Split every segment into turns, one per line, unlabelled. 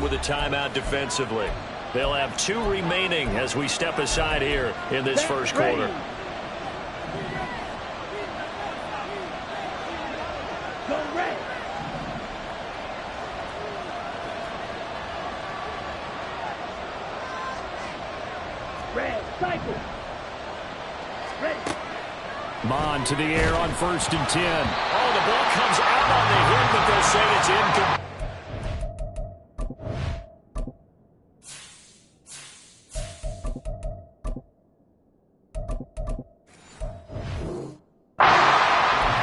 with a timeout defensively. They'll have 2 remaining as we step aside here in this first quarter. Mon to the air on 1st and 10. Oh, the ball comes out on the hit, but they'll say it's incomplete.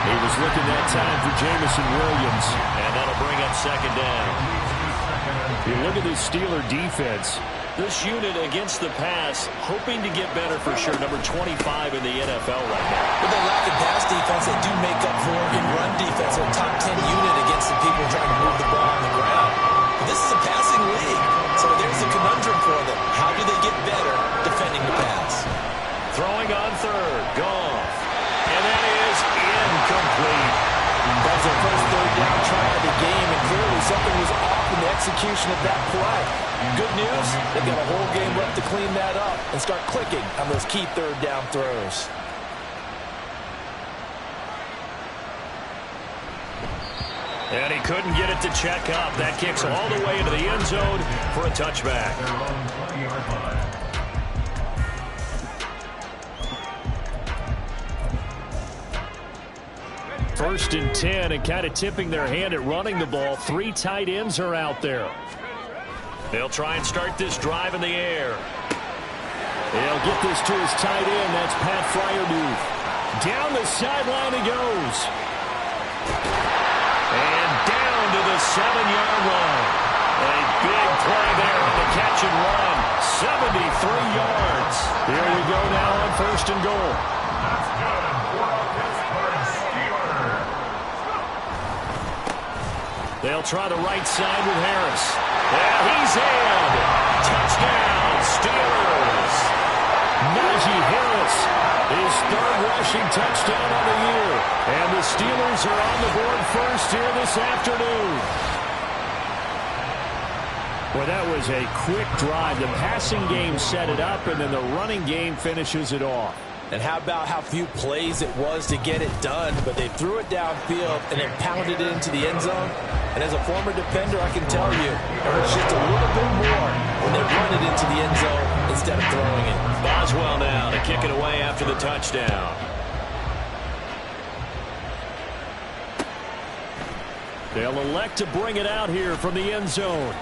He was looking that time for Jameson Williams, and that'll bring up 2nd down. You look at this Steeler defense. This unit against the pass, hoping to get better for sure. Number 25 in the NFL right now.
With the lack of pass defense, they do make up for it in run defense. They're a top 10 unit against the people trying to move the ball on the ground. But this is a passing league, so there's a conundrum for them. How do they get better defending the pass?
Throwing on 3rd, Goff. And that is incomplete.
That's their first 3rd down try of the game, and clearly something was off in the execution of that play. Good news, they've got a whole game left to clean that up and start clicking on those key 3rd down throws.
And he couldn't get it to check up. That kicks all the way into the end zone for a touchback. 1st and 10, and kind of tipping their hand at running the ball. 3 tight ends are out there. They'll try and start this drive in the air. They'll get this to his tight end. That's Pat Freiermuth. Down the sideline he goes. And down to the 7-yard line. A big play there on the catch and run. 73 yards. Here we go now on 1st and goal. They'll try the right side with Harris. Yeah, he's in. Touchdown, Steelers. Najee Harris, his 3rd rushing touchdown on the year. And the Steelers are on the board first here this afternoon. Well, that was a quick drive. The passing game set it up, and then the running game finishes it off.
And how about how few plays it was to get it done, but they threw it downfield and then pounded it into the end zone. And as a former defender, I can tell you, it hurts just a little bit more when they run it into the end zone instead of throwing it.
Boswell now to kick it away after the touchdown. They'll elect to bring it out here from the end zone.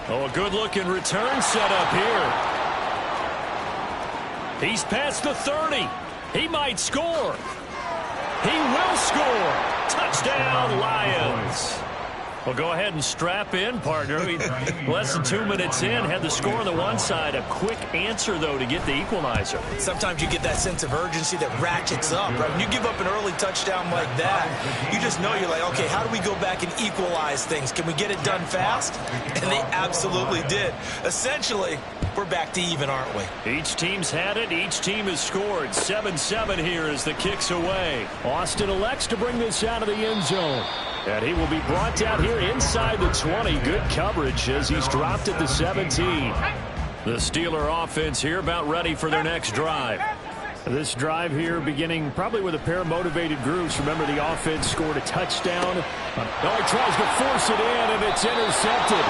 Oh, a good-looking return set up here. He's past the 30. He might score. He will score. Touchdown, Lions. Well, go ahead and strap in, partner. Less than 2 minutes in, had the score on the one side. A quick answer, though, to get the equalizer.
Sometimes you get that sense of urgency that ratchets up, right? When you give up an early touchdown like that, you just know you're like, okay, how do we go back and equalize things? Can we get it done fast? And they absolutely did. Essentially, we're back to even, aren't we?
Each team's had it. Each team has scored. 7-7 here as the kick's away. Austin elects to bring this out of the end zone. And he will be brought down here inside the 20. Good coverage as he's dropped at the 17. The Steeler offense here about ready for their next drive. This drive here beginning probably with a pair of motivated groups. Remember, the offense scored a touchdown. He tries to force it in, and it's intercepted.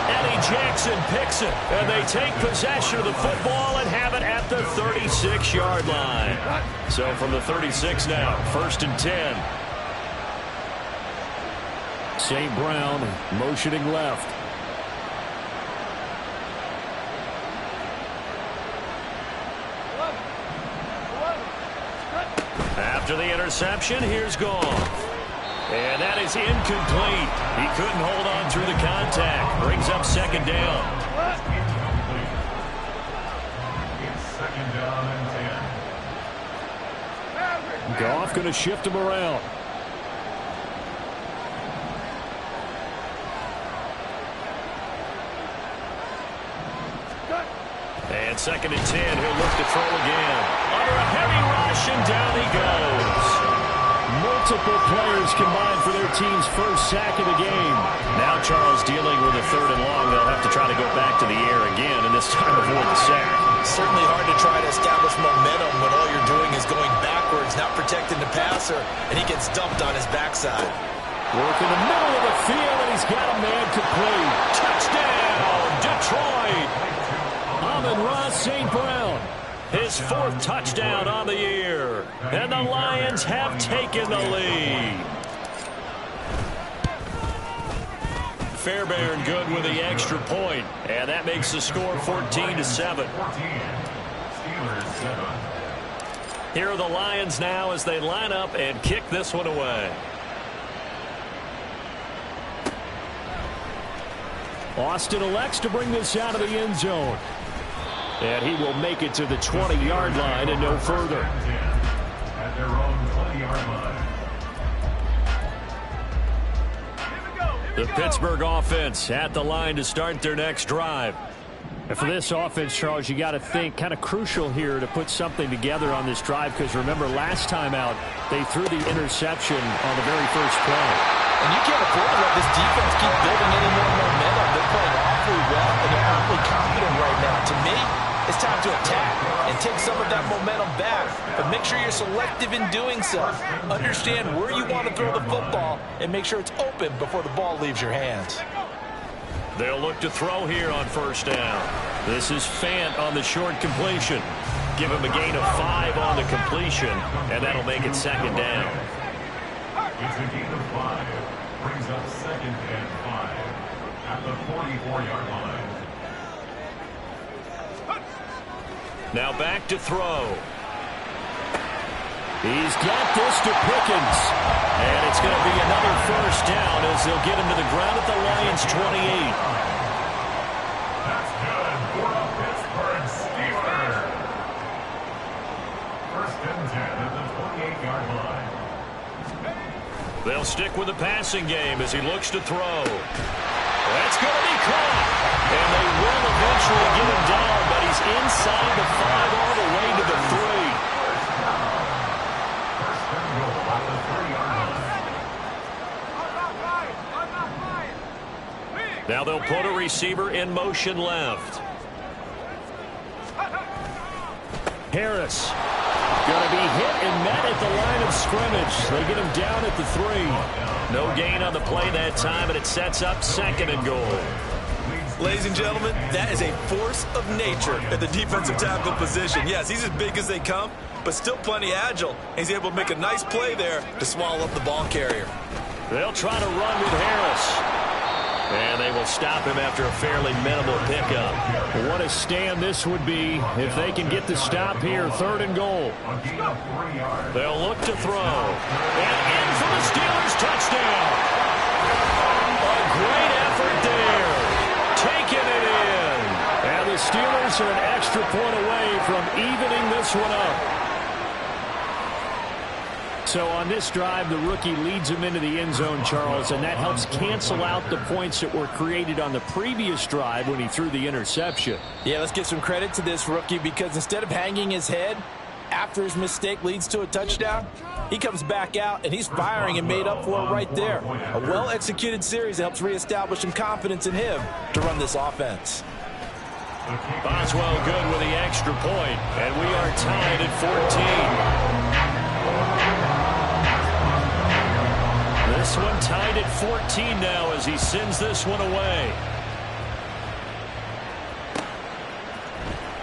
Eddie Jackson picks it, and they take possession of the football and have it at the 36-yard line. So from the 36 now, 1st and 10. St. Brown motioning left. After the interception, here's Goff. And that is incomplete. He couldn't hold on through the contact. Brings up 2nd down. Goff going to shift him around. And 2nd and 10, he'll look to throw again. Under a heavy rush, and down he goes. Multiple players combined for their team's first sack of the game. Now Charles dealing with a 3rd and long. They'll have to try to go back to the air again, and this time avoid the sack.
Certainly hard to try to establish momentum when all you're doing is going backwards, not protecting the passer, and he gets dumped on his backside.
Work in the middle of the field, and he's got a man complete. Touchdown, Detroit! Amon-Ra St. Brown. His 4th touchdown on the year. And the Lions have taken the lead. Fairbairn good with the extra point. And that makes the score 14-7. Here are the Lions now as they line up and kick this one away. Austin elects to bring this out of the end zone. And he will make it to the 20-yard line and no further.
At their own 20-yard line.
The Pittsburgh offense at the line to start their next drive. And for this offense, Charles, you got to think kind of crucial here to put something together on this drive, because remember last time out they threw the interception on the very first play.
And you can't afford to let this defense keep building any more momentum. They're playing awfully well, and they're awfully confident right now. To me, it's time to attack and take some of that momentum back. But make sure you're selective in doing so. Understand where you want to throw the football and make sure it's open before the ball leaves your hands.
They'll look to throw here on 1st down. This is Fant on the short completion. Give him a gain of 5 on the completion, and that'll make it 2nd down.
It's a gain of 5. Brings up 2nd and 5 at the 44-yard line.
Now back to throw. He's got this to Pickens. And it's going to be another 1st down as they'll get him to the ground at the Lions' 28.
That's good for a Pittsburgh Steelers. 1st and 10 at the 28-yard line.
They'll stick with the passing game as he looks to throw. That's going to be caught. And they will eventually get him down, but he's inside the 5 all the way to the 3.
First and goal at the 30-yard line.
Now they'll put a receiver in motion left. Harris. Going to be hit and met at the line of scrimmage. They get him down at the 3. No gain on the play that time, and it sets up 2nd and goal.
Ladies and gentlemen, that is a force of nature at the defensive tackle position. Yes, he's as big as they come, but still plenty agile. He's able to make a nice play there to swallow up the ball carrier.
They'll try to run with Harris. And they will stop him after a fairly minimal pickup. What a stand this would be if they can get the stop here. 3rd and goal. They'll look to throw. And in for the Steelers touchdown. A great effort there. Taking it in. And the Steelers are an extra point away from evening this one up. So on this drive, the rookie leads him into the end zone, Charles, and that helps cancel out the points that were created on the previous drive when he threw the interception.
Yeah, let's give some credit to this rookie, because instead of hanging his head after his mistake leads to a touchdown, he comes back out and he's firing and made up for it right there. A well-executed series that helps reestablish some confidence in him to run this offense.
Boswell good with the extra point, and we are tied at 14. This one tied at 14 now as he sends this one away.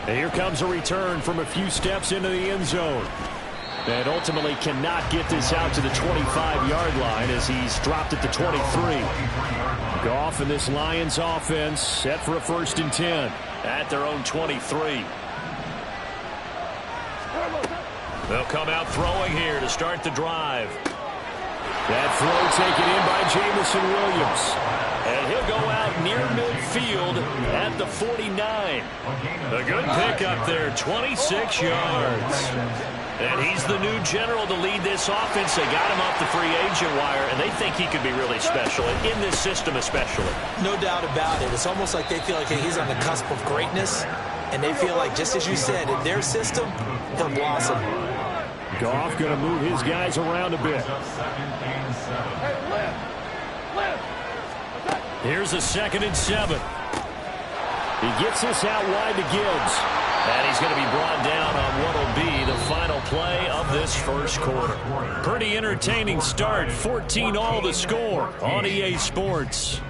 And here comes a return from a few steps into the end zone. And ultimately cannot get this out to the 25-yard line as he's dropped at the 23. Goff and this Lions offense set for a 1st and 10 at their own 23. They'll come out throwing here to start the drive. That throw taken in by Jamison Williams. And he'll go out near midfield at the 49. A good pickup there, 26 yards. And he's the new general to lead this offense. They got him off the free agent wire, and they think he could be really special, in this system especially.
No doubt about it. It's almost like they feel like he's on the cusp of greatness, and they feel like, just as you said, in their system, he'll blossom.
Goff going to move his guys around a bit. Here's a 2nd and 7. He gets this out wide to Gibbs. And he's going to be brought down on what will be the final play of this first quarter. Pretty entertaining start. 14-all the score on EA Sports.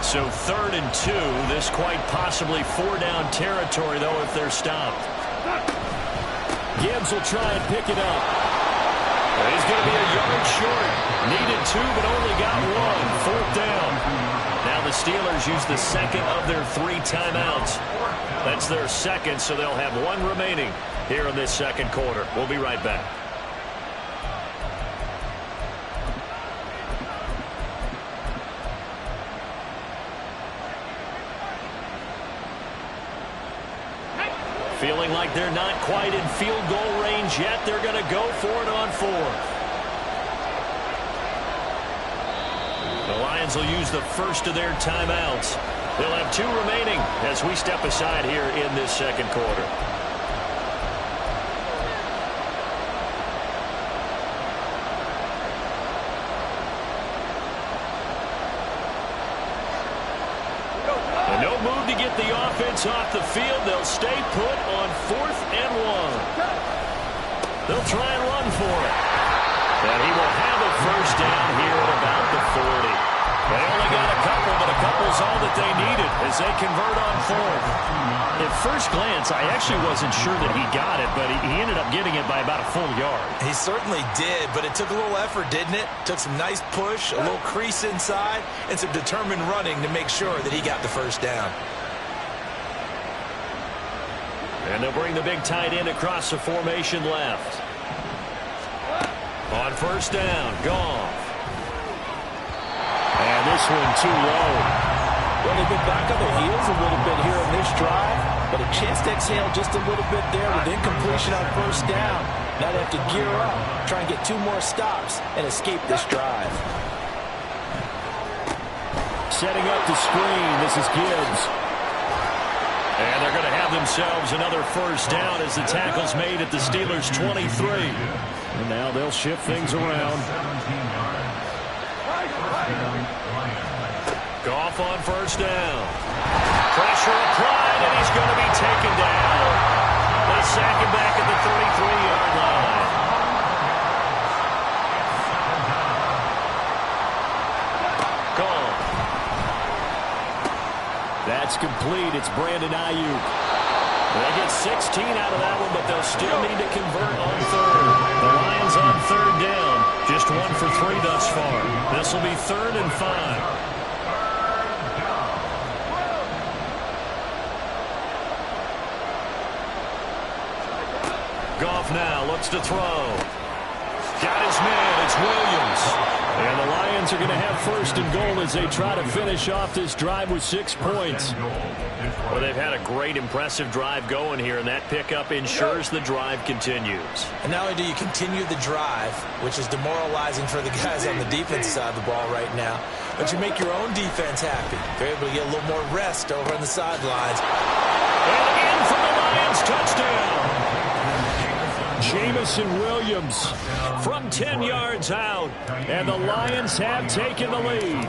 So 3rd and 2. This quite possibly 4-down territory, though, if they're stopped. Gibbs will try and pick it up. He's going to be a yard short. Needed 2, but only got 1. 4th down. Now the Steelers use the 2nd of their 3 timeouts. That's their 2nd, so they'll have 1 remaining here in this 2nd quarter. We'll be right back. Feeling like they're not quite in field goal range yet. They're going to go for it on 4th. The Lions will use the first of their timeouts. They'll have 2 remaining as we step aside here in this 2nd quarter. No move to get the offense off the field. They'll stay put on 4th and 1. They'll try and run for it. And he will have a first down here at about the 40. They only got a couple, but a couple's all that they needed as they convert on 4th. At first glance, I actually wasn't sure that he got it, but he ended up getting it by about a full yard.
He certainly did, but it took a little effort, didn't it? Took some nice push, a little crease inside, and some determined running to make sure that he got the first down.
And they'll bring the big tight end across the formation left. On 1st down, Goff. And this one too low.
Well, they've been back on their heels a little bit here in this drive, but a chance to exhale just a little bit there with incompletion on 1st down. Now they have to gear up, try and get 2 more stops, and escape this drive.
Setting up the screen, this is Gibbs. And they're going to have themselves another first down as the tackle's made at the Steelers' 23. And now they'll shift things around. Goff on 1st down. Pressure applied, and he's going to be taken down. They sack him back at the 33-yard line. Goff. That's complete. It's Brandon Ayuk. They get 16 out of that one, but they'll still need to convert on 3rd. The Lions on 3rd down. Just 1 for 3 thus far. This will be 3rd and 5. Goff now looks to throw. Got his man. It's Williams. And the Lions are going to have 1st and goal as they try to finish off this drive with 6 points. Well, they've had a great, impressive drive going here, and that pickup ensures the drive continues.
And not only do you continue the drive, which is demoralizing for the guys on the defense side of the ball right now, but you make your own defense happy. They're able to get a little more rest over on the sidelines.
And in for the Lions, touchdown. Jamison Williams from 10 yards out, and the Lions have taken the lead.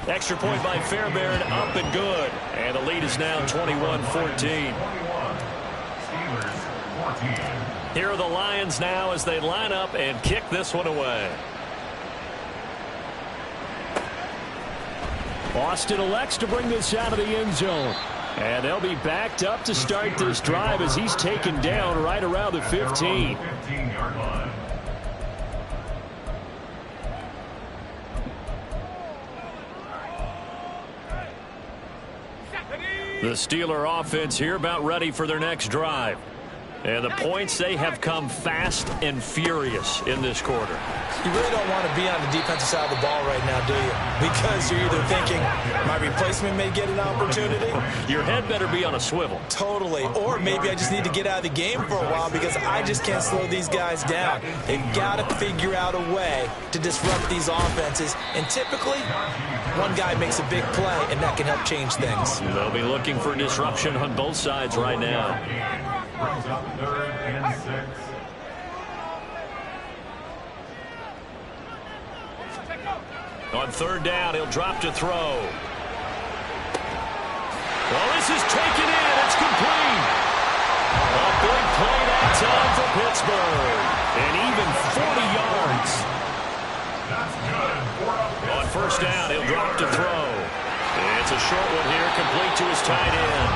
Extra point by Fairbairn, up and good. And the lead is now 21-14. Here are the Lions now as they line up and kick this one away. Austin elects to bring this out of the end zone. And they'll be backed up to start this drive as he's taken down right around the 15. The Steeler offense here about ready for their next drive. And the points, they have come fast and furious in this quarter.
You really don't want to be on the defensive side of the ball right now, do you? Because you're either thinking, my replacement may get an opportunity.
Your head better be on a swivel.
Totally. Or maybe I just need to get out of the game for a while because I just can't slow these guys down. They've got to figure out a way to disrupt these offenses. And typically, one guy makes a big play, and that can help change things.
They'll be looking for disruption on both sides right now.
Brings up 3rd and 6.
On 3rd down, he'll drop to throw. Well, this is taken in. It's complete. A big play that time for Pittsburgh. And even 40 yards.
That's good.
On 1st down, he'll drop to throw. It's a short one here, complete to his tight end.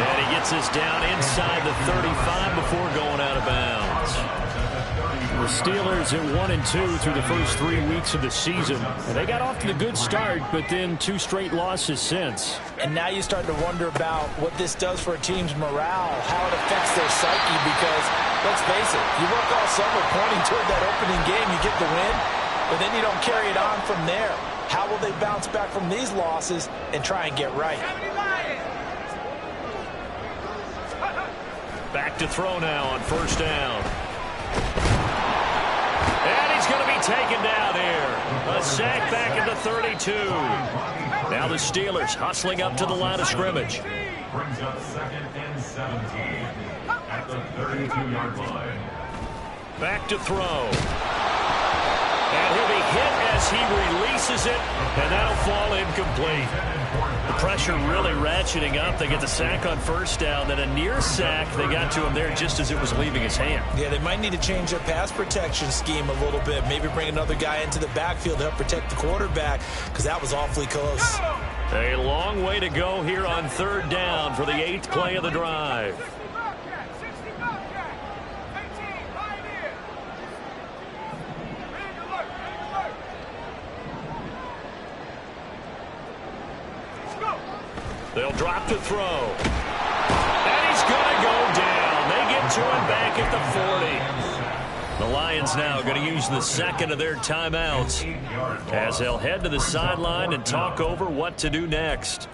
And he gets this down inside the 35 before going out of bounds. The Steelers at 1-2 through the first 3 weeks of the season. And they got off to the good start, but then 2 straight losses since.
And now you start to wonder about what this does for a team's morale, how it affects their psyche, because, let's face it, you work all summer pointing toward that opening game, you get the win, but then you don't carry it on from there. How will they bounce back from these losses and try and get right?
Back to throw now on 1st down. And he's going to be taken down here. A sack back at the 32. Now the Steelers hustling up to the line of scrimmage.
Brings up 2nd and 17 at the 32-yard line.
Back to throw. And he'll be hit as he releases it, and that'll fall incomplete. The pressure really ratcheting up. They get the sack on 1st down, then a near sack. They got to him there just as it was leaving his hand.
Yeah, they might need to change their pass protection scheme a little bit. Maybe bring another guy into the backfield to help protect the quarterback, because that was awfully close.
A long way to go here on 3rd down for the 8th play of the drive. They'll drop to throw. And he's going to go down. They get to him back at the 40. The Lions now going to use the 2nd of their timeouts as they'll head to the sideline and talk over what to do next.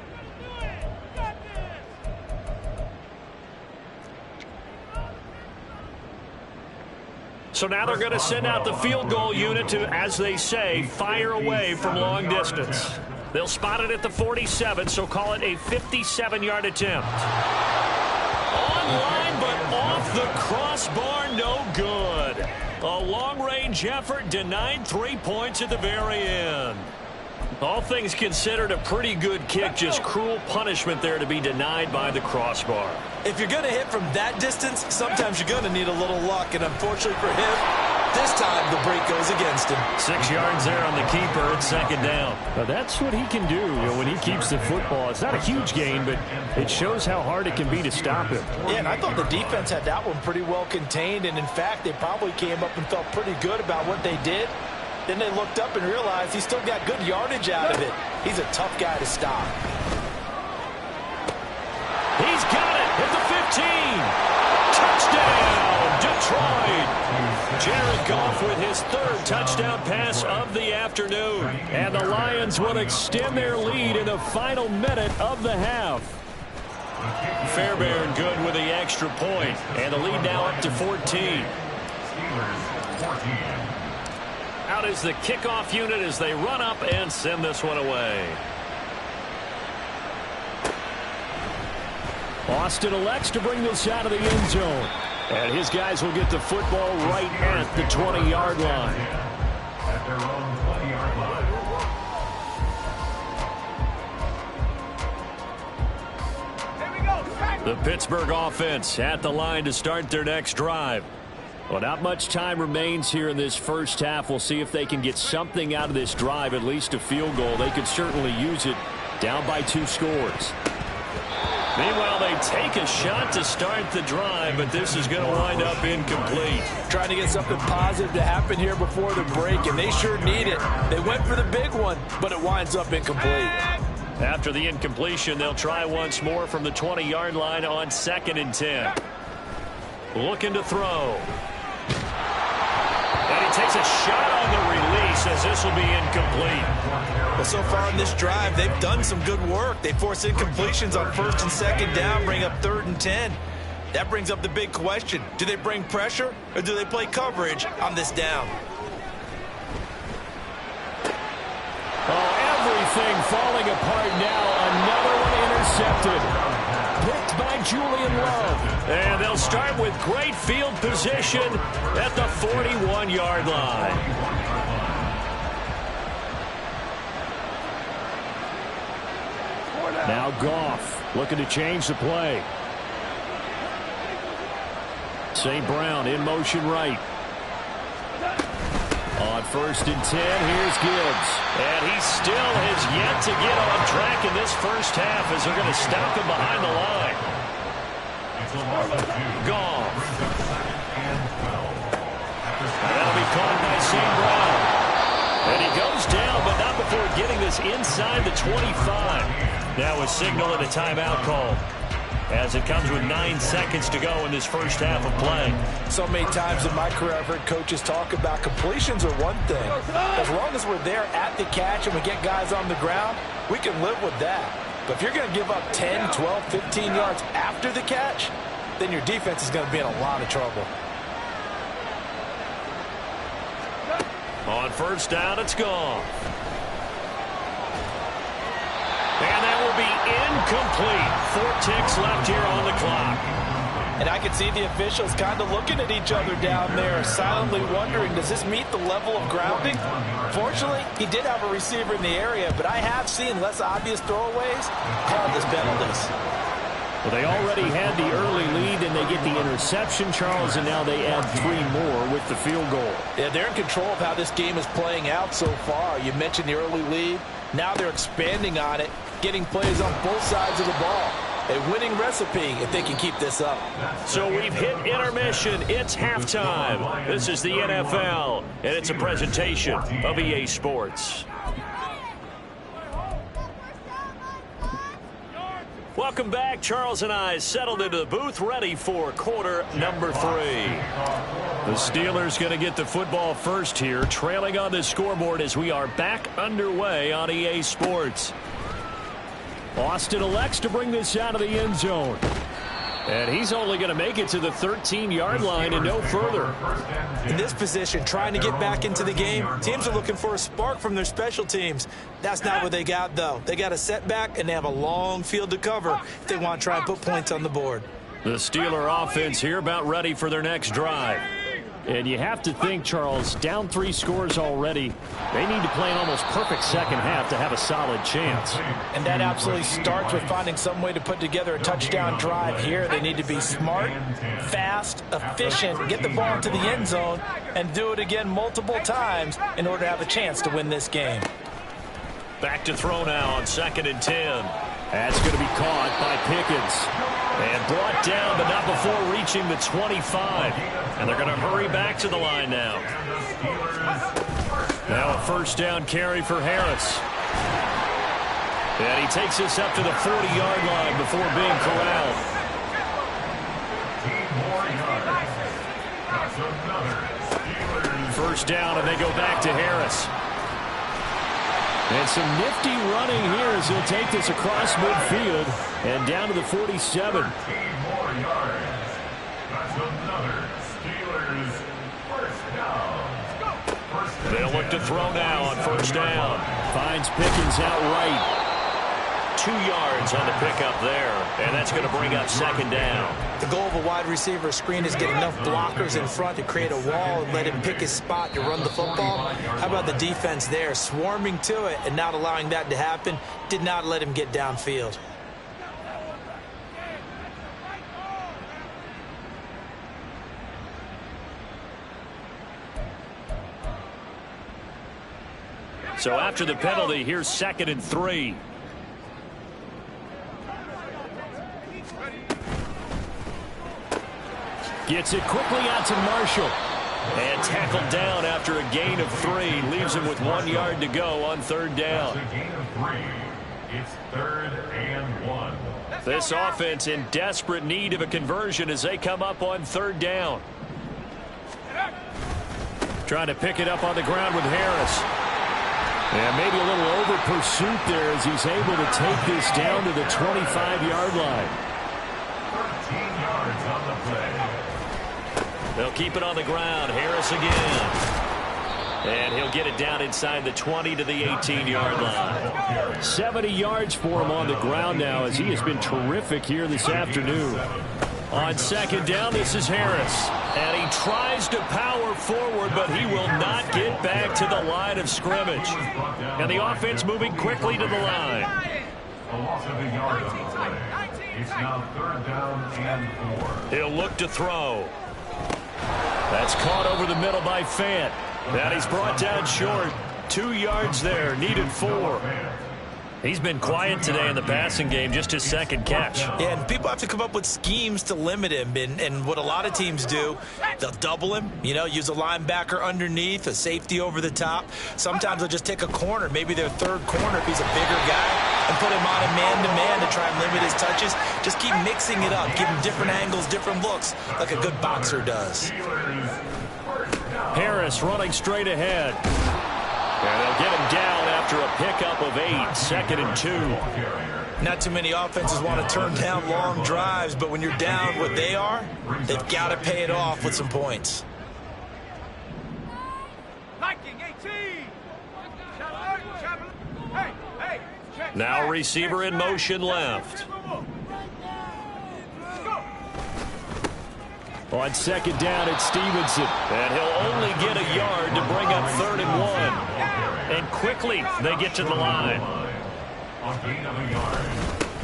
So now they're going to send out the field goal unit to, as they say, fire away from long distance. They'll spot it at the 47, so call it a 57-yard attempt. Online, but off the crossbar, no good. A long-range effort denied 3 points at the very end. All things considered, a pretty good kick, just cruel punishment there to be denied by the crossbar.
If you're going to hit from that distance, sometimes you're going to need a little luck, and unfortunately for him, this time the break goes against him.
6 yards there on the keeper at 2nd down. Well, that's what he can do, when he keeps the football. It's not a huge gain, but it shows how hard it can be to stop him.
Yeah, and I thought the defense had that one pretty well contained, and in fact, they probably came up and felt pretty good about what they did. Then they looked up and realized he still got good yardage out of it. He's a tough guy to stop.
He's got it at the 15. Touchdown, Detroit. Jared Goff with his 3rd touchdown pass of the afternoon. And the Lions will extend their lead in the final minute of the half. Fairbairn good with the extra point. And the lead now up to 14.
Steelers 14.
Out is the kickoff unit as they run up and send this one away. Austin elects to bring this out of the end zone. And his guys will get the football right at the 20-yard line.
At their own 20-yard line.
The Pittsburgh offense at the line to start their next drive. Well, not much time remains here in this first half. We'll see if they can get something out of this drive, at least a field goal. They could certainly use it down by 2 scores. Meanwhile, they take a shot to start the drive, but this is going to wind up incomplete.
Trying to get something positive to happen here before the break, and they sure need it. They went for the big one, but it winds up incomplete.
After the incompletion, they'll try once more from the 20-yard line on 2nd and 10. looking to throw. And he takes a shot on the release as this will be incomplete.
Well, so far in this drive, they've done some good work. They force incompletions on 1st and 2nd down, bring up 3rd and 10. That brings up the big question. Do they bring pressure or do they play coverage on this down?
Oh, everything falling apart now. Another one intercepted. Picked by Julian Love. And they'll start with great field position at the 41-yard line. Now Goff looking to change the play. St. Brown in motion right. On 1st and 10, here's Gibbs. And he still has yet to get on track in this first half as they're going to stop him behind the line. Goff. That'll be caught by St. Brown. And he goes down, but not before getting this inside the 25. Now a signal and a timeout call, as it comes with 9 seconds to go in this first half of play.
So many times in my career, I've heard coaches talk about completions are one thing. As long as we're there at the catch and we get guys on the ground, we can live with that. But if you're going to give up 10, 12, 15 yards after the catch, then your defense is going to be in a lot of trouble.
On 1st down, it's gone. And that will be incomplete. 4 ticks left here on the clock.
And I can see the officials kind of looking at each other down there, silently wondering, does this meet the level of grounding? Fortunately, he did have a receiver in the area, but I have seen less obvious throwaways called as penalties.
Well, they already had the early lead, and they get the interception, Charles, and now they add 3 more with the field goal.
Yeah, they're in control of how this game is playing out so far. You mentioned the early lead. Now they're expanding on it, getting plays on both sides of the ball. A winning recipe if they can keep this up.
So we've hit intermission. It's halftime. This is the NFL, and it's a presentation of EA Sports. Welcome back. Charles and I settled into the booth, ready for quarter number 3. The Steelers going to get the football first here, trailing on the scoreboard as we are back underway on EA Sports. Austin elects to bring this out of the end zone. And he's only going to make it to the 13-yard line and no further.
In this position, trying to get back into the game, teams are looking for a spark from their special teams. That's not what they got, though. They got a setback, and they have a long field to cover if they want to try and put points on the board.
The Steeler offense here about ready for their next drive. And you have to think, Charles, down 3 scores already. They need to play an almost perfect second half to have a solid chance.
And that absolutely starts with finding some way to put together a touchdown drive here. They need to be smart, fast, efficient, get the ball into the end zone, and do it again multiple times in order to have a chance to win this game.
Back to throw now on 2nd and 10. That's going to be caught by Pickens. And brought down, but not before reaching the 25. And they're going to hurry back to the line now. Now a 1st down carry for Harris. And he takes this up to the 40-yard line before being corralled. 1st down, and they go back to Harris. And some nifty running here as he'll take this across midfield and down to the 47. They'll look to throw now on 1st down. Finds Pickens out right. 2 yards on the pickup there, and that's going to bring up 2nd down.
The goal of a wide receiver screen is get enough blockers in front to create a wall and let him pick his spot to run the football. How about the defense there, swarming to it and not allowing that to happen? Did not let him get downfield.
So after the penalty, here's 2nd and 3. Gets it quickly out to Marshall. And tackled down after a gain of 3. Leaves him with 1 yard to go on 3rd down.
It's a gain of 3. It's 3rd and 1.
This offense in desperate need of a conversion as they come up on third down. Trying to pick it up on the ground with Harris. And maybe a little over pursuit there as he's able to take this down to the 25-yard line.
13 yards on the play.
They'll keep it on the ground. Harris again. And he'll get it down inside the 20 to the 18-yard line. 70 yards for him on the ground now as he has been terrific here this afternoon. On second down, this is Harris. And he tries to power forward, but he will not get back to the line of scrimmage. And the offense moving quickly to the line.
A loss of a yard on the play. It's now third down and 4.
He'll look to throw. That's caught over the middle by Fant. And he's brought down short. 2 yards there, needed 4. He's been quiet today in the passing game, just his second catch.
Yeah, and people have to come up with schemes to limit him. And what a lot of teams do, they'll double him, use a linebacker underneath, a safety over the top. Sometimes they'll just take a corner, maybe their third corner if he's a bigger guy, and put him on a man-to-man to try and limit his touches. Just keep mixing it up, give him different angles, different looks, like a good boxer does.
Harris running straight ahead. And they'll get him down after a pickup of 8, 2nd and 2.
Not too many offenses want to turn down long drives, but when you're down what they are, they've got to pay it off with some points.
Now receiver in motion left. On second down, it's Stevenson. And he'll only get a yard to bring up 3rd and 1. And quickly, they get to the line.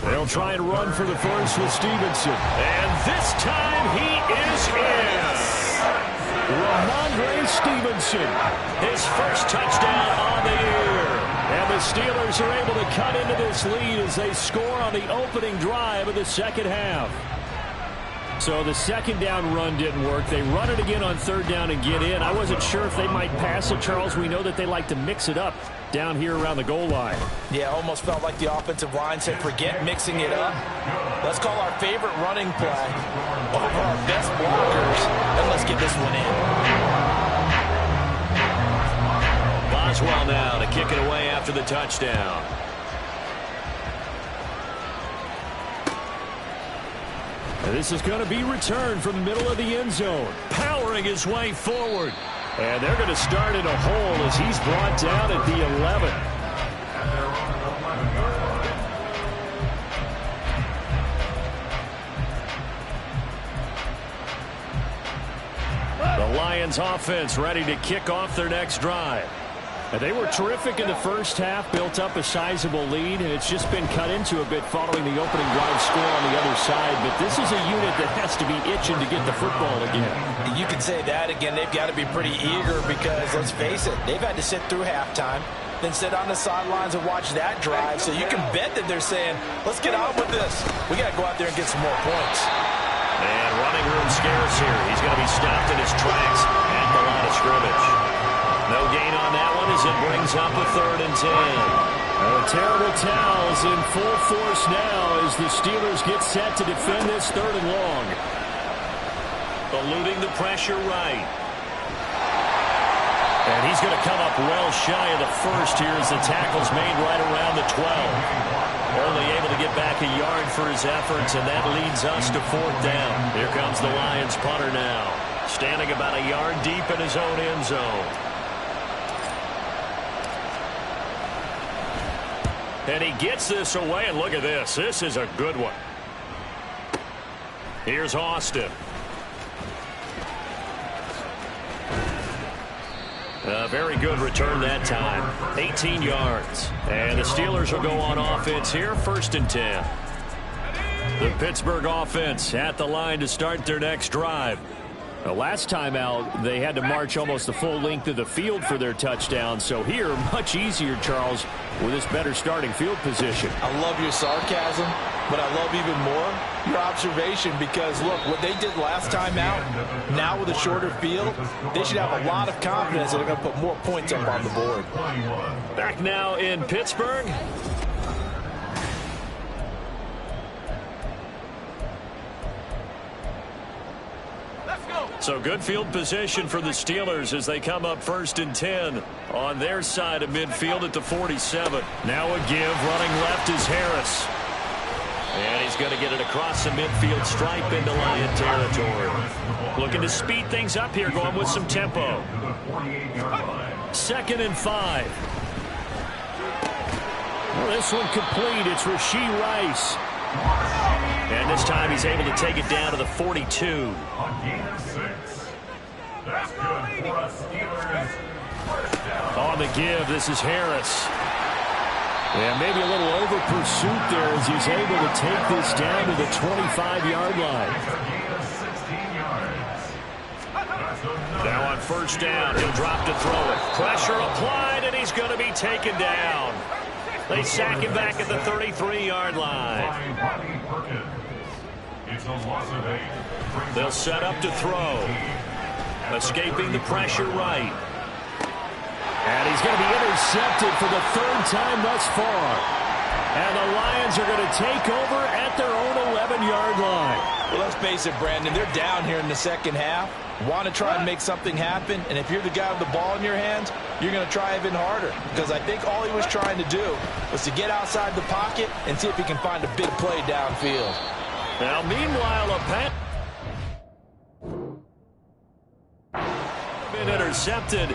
They'll try and run for the first with Stevenson. And this time, he is in. Ramondre Stevenson, his first touchdown on the year. And the Steelers are able to cut into this lead as they score on the opening drive of the second half. So the second down run didn't work. They run it again on third down and get in. I wasn't sure if they might pass it, Charles. We know that they like to mix it up down here around the goal line. Yeah, almost felt like the offensive line said, forget mixing it up. Let's call our favorite running play over our best blockers, and let's get this one in. Boswell now to kick it away after the touchdown. And this is going to be returned from the middle of the end zone, powering his way forward. And they're going to start in a hole as he's brought down at the 11. The Lions offense ready to kick off their next drive. And they were terrific in the first half, built up a sizable lead, and it's just been cut into a bit following the opening drive score on the other side. But this is a unit that has to be itching to get the football again. You can say that again. They've got to be pretty eager because, let's face it, they've had to sit through halftime, then sit on the sidelines and watch that drive. So you can bet that they're saying, let's get on with this. We got to go out there and get some more points. And running room scarce here. He's going to be stopped in his tracks at the line of scrimmage. No gain on that one as it brings up a 3rd and 10. A terrible towels in full force now as the Steelers get set to defend this 3rd and long. Eluding the pressure right. And he's going to come up well shy of the first here as the tackle's made right around the 12. Only able to get back a yard for his efforts, and that leads us to 4th down. Here comes the Lions punter now, standing about a yard deep in his own end zone. And he gets this away, and look at this. This is a good one. Here's Austin. A very good return that time. 18 yards. And the Steelers will go on offense here, 1st and 10. The Pittsburgh offense at the line to start their next drive. The last time out, they had to march almost the full length of the field for their touchdown. So here, much easier, Charles, with this better starting field position. I love your sarcasm, but I love even more your observation because, look, what they did last time out, now with a shorter field, they should have a lot of confidence that they're going to put more points up on the board. Back now in Pittsburgh. So good field position for the Steelers as they come up 1st and 10 on their side of midfield at the 47. Now a give. Running left is Harris. And he's going to get it across the midfield stripe into Lion territory. Looking to speed things up here, going with some tempo. 2nd and 5. Well, this one complete. It's Rashee Rice. And this time he's able to take it down to the 42. On the give, this is Harris. Yeah, maybe a little over pursuit there as he's able to take this down to the 25-yard line. Now on 1st down, he'll drop to throw it. Pressure applied, and he's going to be taken down. They sack him back at the 33-yard line. They'll set up to throw. Escaping the pressure right. And he's going to be intercepted for the 3rd time thus far. And the Lions are going to take over at their own 11-yard line.
Well, let's face it, Brandon. They're down here in the 2nd half. Want to try and make something happen. And if you're the guy with the ball in your hands, you're going to try even harder. Because I think all he was trying to do was to get outside the pocket and see if he can find a big play downfield.
Now, meanwhile, a pass been intercepted,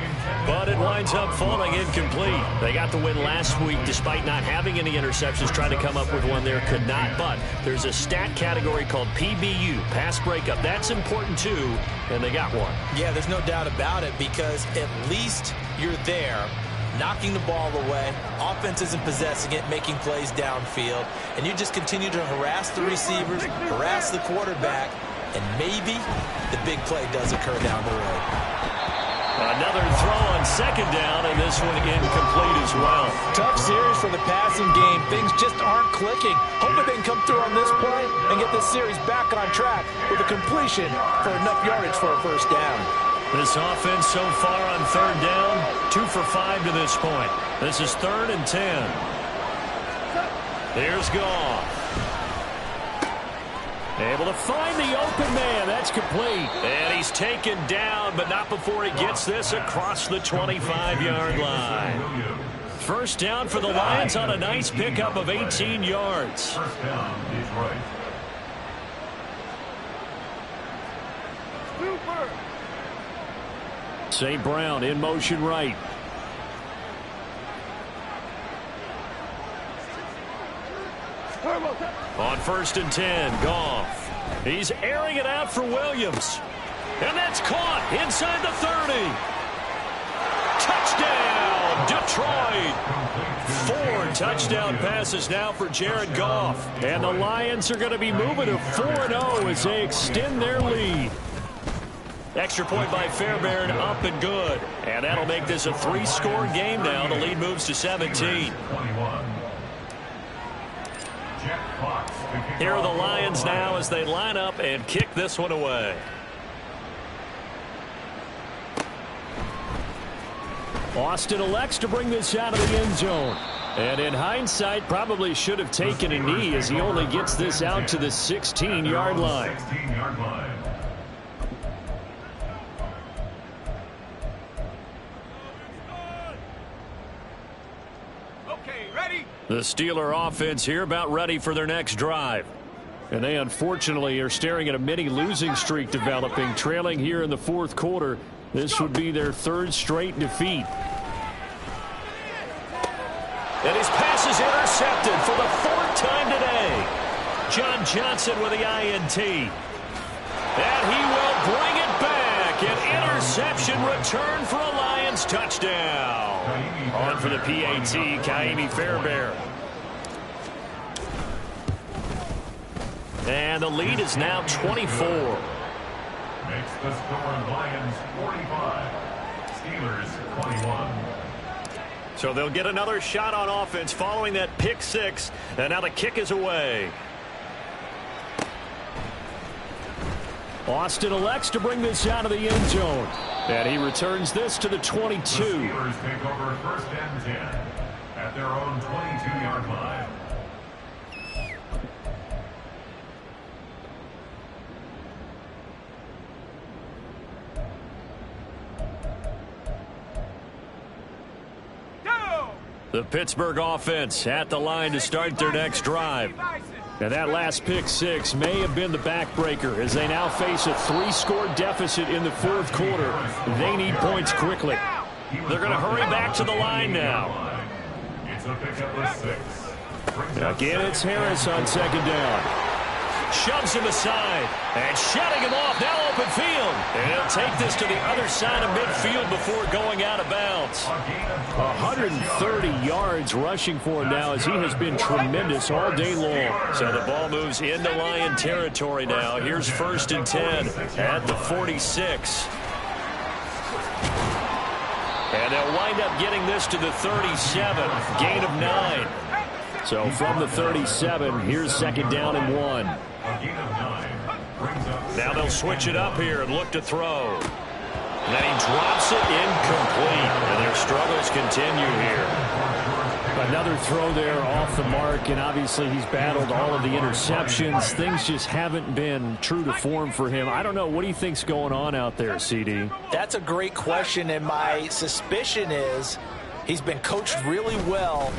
but it winds up falling incomplete. They got the win last week despite not having any interceptions. Tried to come up with one there, could not. But there's a stat category called PBU, pass breakup. That's important too, and they got one.
Yeah, there's no doubt about it, because at least you're there, knocking the ball away. Offense isn't possessing it, making plays downfield. And you just continue to harass the receivers, harass the quarterback, and maybe the big play does occur down the road.
Another throw on 2nd down, and this one incomplete as well.
Tough series for the passing game. Things just aren't clicking. Hoping they can come through on this play and get this series back on track with a completion for enough yardage for a 1st down.
This offense so far on 3rd down, 2 for 5 to this point. This is 3rd and 10. Here's Goff. Able to find the open man. That's complete. And he's taken down, but not before he gets this across the 25-yard line. 1st down for the Lions on a nice pickup of 18 yards.
1st down, Detroit.
St. Brown in motion right. On 1st and 10, Goff. He's airing it out for Williams. And that's caught inside the 30. Touchdown, Detroit. 4 touchdown passes now for Jared Goff. And the Lions are going to be moving to 4-0 as they extend their lead. Extra point by Fairbairn, up and good. And that'll make this a 3-score game now. The lead moves to 17. Here are the Lions now as they line up and kick this one away. Austin elects to bring this out of the end zone. And in hindsight, probably should have taken a knee as he only gets this out to the 16-yard line. The Steeler offense here about ready for their next drive. And they unfortunately are staring at a mini losing streak developing, trailing here in the 4th quarter. This would be their 3rd straight defeat. And his pass is intercepted for the 4th time today. John Johnson with the INT. And he will bring it back. An interception return for a Lions touchdown. On for the PAT, Kaimi Fairbairn. And the lead is now 24.
Makes the score Lions 45, Steelers 21.
So they'll get another shot on offense following that pick 6. And now the kick is away. Austin elects to bring this out of the end zone. And he returns this to the 22.
The Steelers take over 1st and 10 at their own 22-yard line.
The Pittsburgh offense at the line to start their next drive. Now that last pick six may have been the backbreaker as they now face a 3-score deficit in the fourth quarter. They need points quickly. They're going to hurry back to the line now.
It's a pickup of 6.
Again, it's Harris on second down. Shoves him aside and shutting him off. Now open field. And he'll take this to the other side of midfield before going out of bounds. 130 yards rushing for him now as he has been tremendous all day long. So the ball moves into Lion territory now. Here's 1st and 10 at the 46. And they'll wind up getting this to the 37. Gain of 9. So from the 37, here's 2nd down and 1. Now they'll switch it up here and look to throw. And then he drops it incomplete. And their struggles continue here. Another throw there off the mark, and obviously he's battled all of the interceptions. Things just haven't been true to form for him. I don't know. What do you think's going on out there, CD?
That's a great question, and my suspicion is he's been coached really well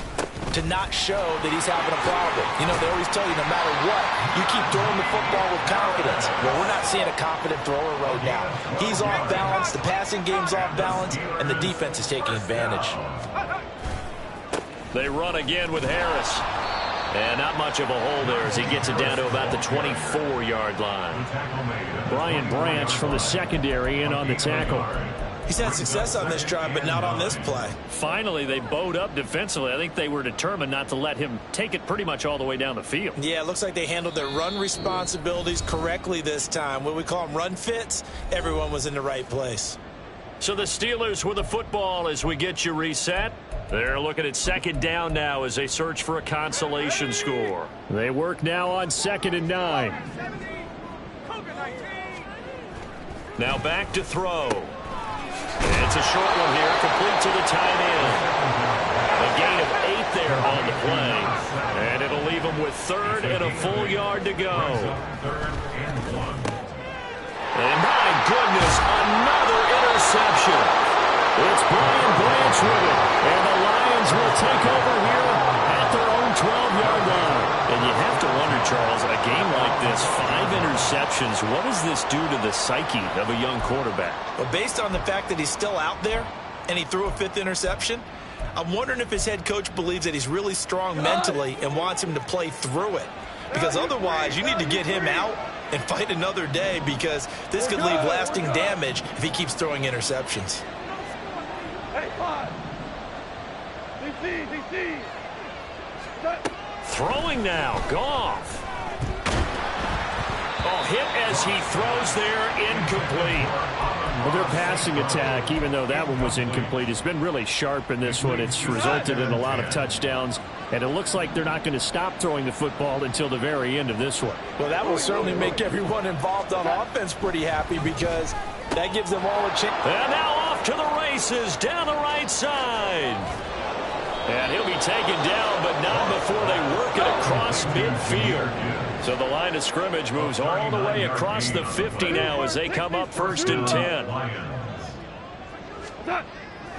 to not show that he's having a problem. You know, they always tell you no matter what, you keep throwing the football with confidence. Well, we're not seeing a confident thrower right now. He's off balance, the passing game's off balance, and the defense is taking advantage.
They run again with Harris. And not much of a hole there as he gets it down to about the 24-yard line. Brian Branch from the secondary in on the tackle.
He's had success on this drive, but not on this play.
Finally, they bowed up defensively. I think they were determined not to let him take it pretty much all the way down the field.
Yeah, it looks like they handled their run responsibilities correctly this time. What we call them run fits, everyone was in the right place.
So the Steelers with the football as we get you reset. They're looking at 2nd down now as they search for a consolation score. They work now on 2nd and 9. Now back to throw. And it's a short one here, complete to the tight end. A gain of 8 there on the play. And it'll leave them with 3rd and a full yard to go. And my goodness, another interception. It's Brian Branch with it. And the Lions will take over here at their own 12-yard line. And you have to wonder, Charles, a game like this, 5 interceptions, what does this do to the psyche of a young quarterback?
Well, based on the fact that he's still out there and he threw a 5th interception, I'm wondering if his head coach believes that he's really strong mentally and wants him to play through it. Because otherwise, you need to get him out and fight another day because this could leave lasting damage if he keeps throwing interceptions.
Throwing now, Goff. Oh, hit as he throws there, incomplete. Well, their passing attack, even though that one was incomplete, has been really sharp in this one. It's resulted in a lot of touchdowns, and it looks like they're not going to stop throwing the football until the very end of this one.
Well, that will certainly make everyone involved on offense pretty happy because that gives them all a chance.
And now off to the races down the right side. And he'll be taken down, but not before they work it across midfield. So the line of scrimmage moves all the way across the 50 now as they come up 1st and 10.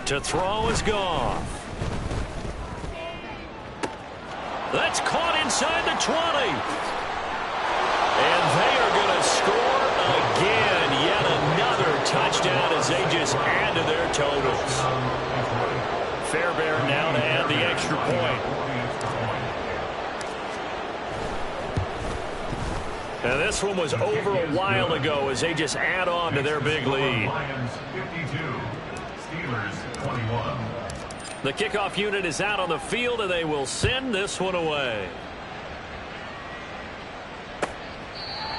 To throw is Goff. That's caught inside the 20. And they are going to score again. Yet another touchdown as they just add to their totals. Fairbairn now to add the extra point. Now this one was over a while ago as they just add on to their big lead.
Lions 52, Steelers 21.
The kickoff unit is out on the field and they will send this one away.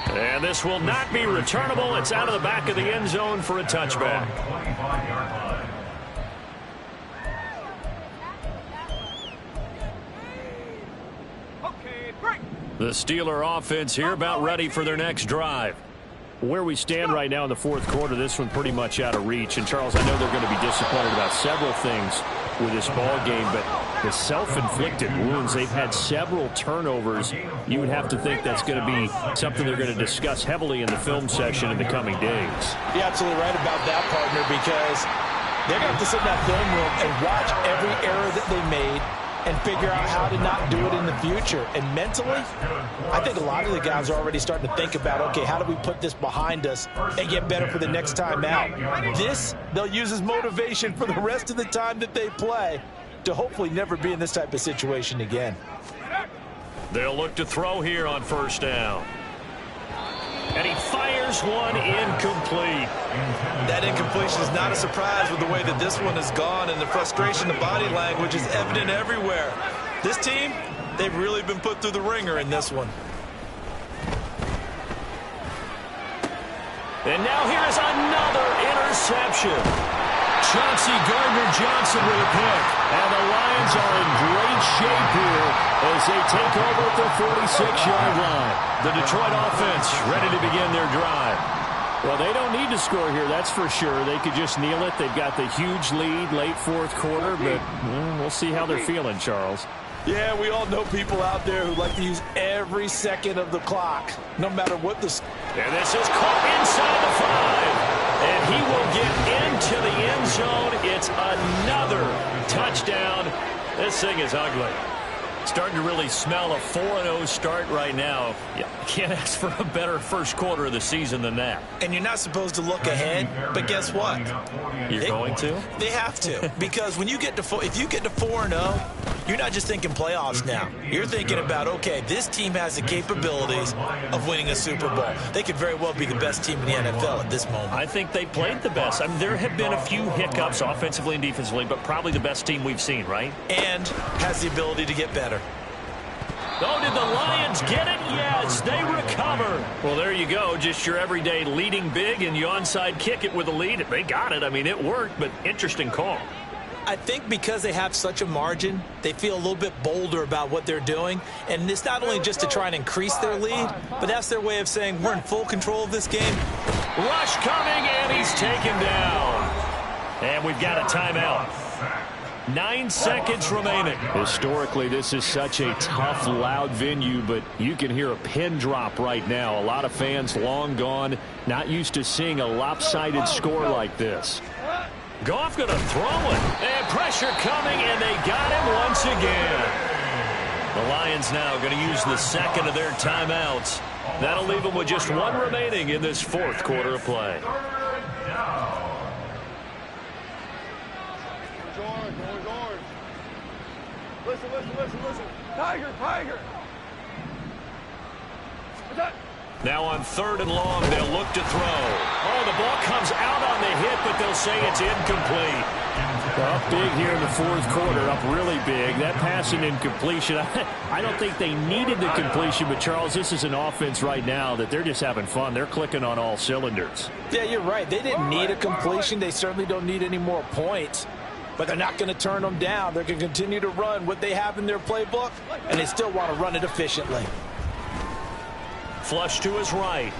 And this will not be returnable. It's out of the back of the end zone for a touchback.
25-yard line.
The Steeler offense here about ready for their next drive. Where we stand right now in the fourth quarter, this one pretty much out of reach. And, Charles, I know they're going to be disappointed about several things with this ball game, but the self-inflicted wounds, they've had several turnovers. You would have to think that's going to be something they're going to discuss heavily in the film session in the coming days.
You're absolutely right about that, partner, because
They're going to have to sit in that film room and watch every error that they made and figure out how to not do it in the future. And mentally, I think a lot of the guys are already starting to think about, okay, how do we put this behind us and get better for the next time out? This, they'll use as motivation for the rest of the time that they play to hopefully never be in this type of situation again.
They'll look to throw here on first down. And he fires one incomplete.
That incompletion is not a surprise with the way that this one has gone, and the frustration, the body language is evident everywhere. This team, they've really been put through the ringer in this one.
And now here's another interception. Chauncey Gardner-Johnson with a pick. And the Lions are in great shape here as they take over at the 46-yard line. The Detroit offense ready to begin their drive. Well, they don't need to score here, that's for sure. They could just kneel it. They've got the huge lead late fourth quarter, but we'll see how they're feeling, Charles.
Yeah, we all know people out there who like to use every second of the clock, no matter what the...
And this is caught inside the 5. And he will get into the end zone. It's another touchdown. This thing is ugly. Starting to really smell a 4-0 start right now. You can't ask for a better first quarter of the season than that.
And you're not supposed to look ahead, but guess what?
You're going to?
They have to, because when you get to if you get to 4-0, you're not just thinking playoffs now. You're thinking about, okay, this team has the capabilities of winning a Super Bowl. They could very well be the best team in the NFL at this moment.
I think they played the best. I mean, there have been a few hiccups offensively and defensively, but probably the best team we've seen, right?
And has the ability to get better.
Oh, did the Lions get it? Yes, they recover. Well, there you go. Just your everyday leading big, and you onside kick it with a lead. They got it. I mean, it worked, but interesting call.
I think because they have such a margin, they feel a little bit bolder about what they're doing. And it's not only just to try and increase their lead, but that's their way of saying we're in full control of this game.
Rush coming, and he's taken down. And we've got a timeout. 9 seconds remaining. Historically, this is such a tough, loud venue, but you can hear a pin drop right now. A lot of fans long gone, not used to seeing a lopsided score like this. Goff going to throw it. And pressure coming, and they got him once again. The Lions now going to use the second of their timeouts. That'll leave them with just one remaining in this fourth quarter of play.
Listen. Tiger.
Now on 3rd and long, they'll look to throw. Oh, the ball comes out on the hit, but they'll say it's incomplete. Up big here in the fourth quarter, up really big. That pass and incompletion, I don't think they needed the completion, but Charles, this is an offense right now that they're just having fun. They're clicking on all cylinders.
Yeah, you're right. They didn't need a completion. They certainly don't need any more points. But they're not going to turn them down. They're going to continue to run what they have in their playbook, and they still want to run it efficiently.
Flush to his right.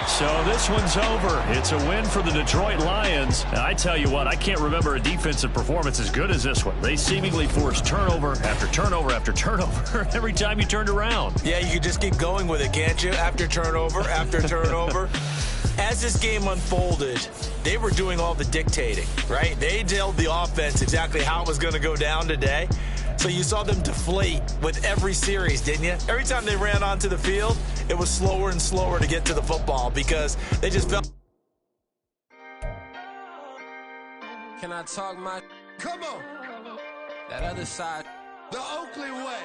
So this one's over. It's a win for the Detroit Lions. And I tell you what, I can't remember a defensive performance as good as this one. They seemingly forced turnover after turnover after turnover every time you turned around.
Yeah, you can just keep going with it, can't you? After turnover, after turnover. As this game unfolded, they were doing all the dictating, right? They told the offense exactly how it was going to go down today. So you saw them deflate with every series, didn't you? Every time they ran onto the field, it was slower and slower to get to the football because they just felt...
Can I talk my...
Come on.
That other side.
The Oakley way.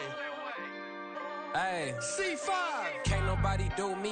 Hey.
C5.
Can't nobody do me.